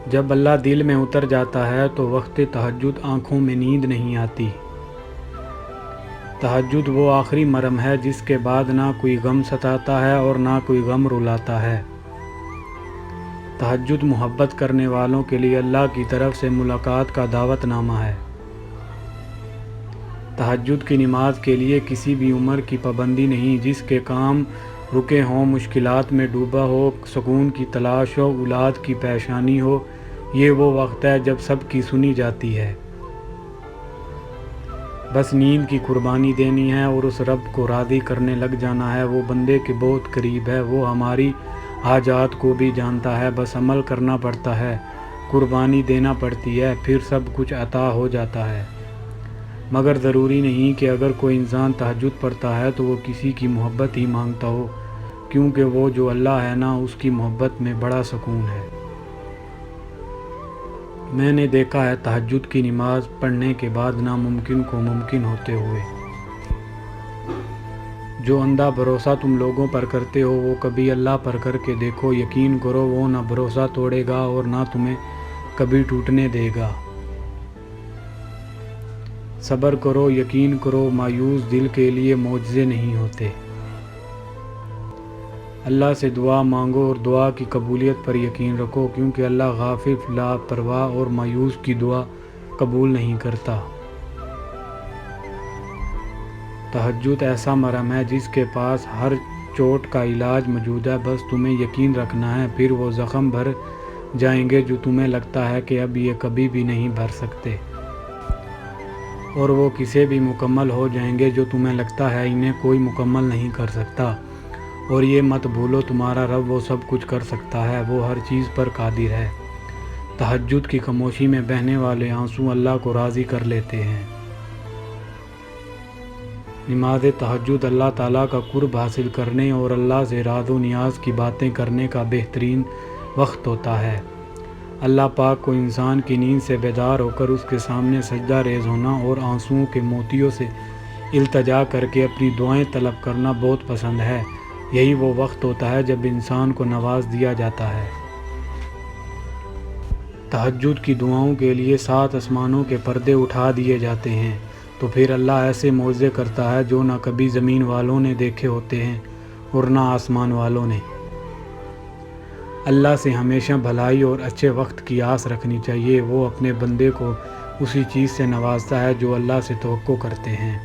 جب اللہ دل میں اتر جاتا ہے تو وقت تہجد آنکھوں میں نیند نہیں آتی۔ تہجد وہ آخری مرہم ہے جس کے بعد نہ کوئی غم ستاتا ہے اور نہ کوئی غم رلاتا ہے۔ تہجد محبت کرنے والوں کے لیے اللہ کی طرف سے ملاقات کا دعوت نامہ ہے۔ تہجد کی نماز کے لیے کسی بھی عمر کی پابندی نہیں، جس کے کام رکے ہوں، مشکلات میں ڈوبا ہو، سکون کی تلاش ہو، اولاد کی پریشانی ہو، یہ وہ وقت ہے جب سب کی سنی جاتی ہے۔ بس نیند کی قربانی دینی ہے اور اس رب کو راضی کرنے لگ جانا ہے۔ وہ بندے کے بہت قریب ہے، وہ ہماری حاجات کو بھی جانتا ہے، بس عمل کرنا پڑتا ہے، قربانی دینا پڑتی ہے، پھر سب کچھ عطا ہو جاتا ہے۔ مگر ضروری نہیں کہ اگر کوئی انسان تہجد پڑھتا ہے تو وہ کسی کی محبت ہی مانگتا ہو، کیونکہ وہ جو اللہ ہے نا، اس کی محبت میں بڑا سکون ہے۔ میں نے دیکھا ہے تہجد کی نماز پڑھنے کے بعد ناممکن کو ممکن ہوتے ہوئے۔ جو اندھا بھروسہ تم لوگوں پر کرتے ہو وہ کبھی اللہ پر کر کے دیکھو، یقین کرو وہ نہ بھروسہ توڑے گا اور نہ تمہیں کبھی ٹوٹنے دے گا۔ صبر کرو، یقین کرو، مایوس دل کے لیے معجزے نہیں ہوتے۔ اللہ سے دعا مانگو اور دعا کی قبولیت پر یقین رکھو، کیونکہ اللہ غافل، لاپرواہ اور مایوس کی دعا قبول نہیں کرتا۔ تہجد ایسا مرہم ہے جس کے پاس ہر چوٹ کا علاج موجود ہے، بس تمہیں یقین رکھنا ہے، پھر وہ زخم بھر جائیں گے جو تمہیں لگتا ہے کہ اب یہ کبھی بھی نہیں بھر سکتے، اور وہ کسے بھی مکمل ہو جائیں گے جو تمہیں لگتا ہے انہیں کوئی مکمل نہیں کر سکتا۔ اور یہ مت بھولو تمہارا رب وہ سب کچھ کر سکتا ہے، وہ ہر چیز پر قادر ہے۔ تہجد کی خاموشی میں بہنے والے آنسو اللہ کو راضی کر لیتے ہیں۔ نماز تہجد اللہ تعالیٰ کا قرب حاصل کرنے اور اللہ سے راز و نیاز کی باتیں کرنے کا بہترین وقت ہوتا ہے۔ اللہ پاک کو انسان کی نیند سے بیدار ہو کر اس کے سامنے سجدہ ریز ہونا اور آنسوؤں کے موتیوں سے التجا کر کے اپنی دعائیں طلب کرنا بہت پسند ہے۔ یہی وہ وقت ہوتا ہے جب انسان کو نواز دیا جاتا ہے۔ تہجد کی دعاؤں کے لیے 7 آسمانوں کے پردے اٹھا دیے جاتے ہیں، تو پھر اللہ ایسے معجزے کرتا ہے جو نہ کبھی زمین والوں نے دیکھے ہوتے ہیں اور نہ آسمان والوں نے۔ اللہ سے ہمیشہ بھلائی اور اچھے وقت کی آس رکھنی چاہیے، وہ اپنے بندے کو اسی چیز سے نوازتا ہے جو اللہ سے توقع کرتے ہیں۔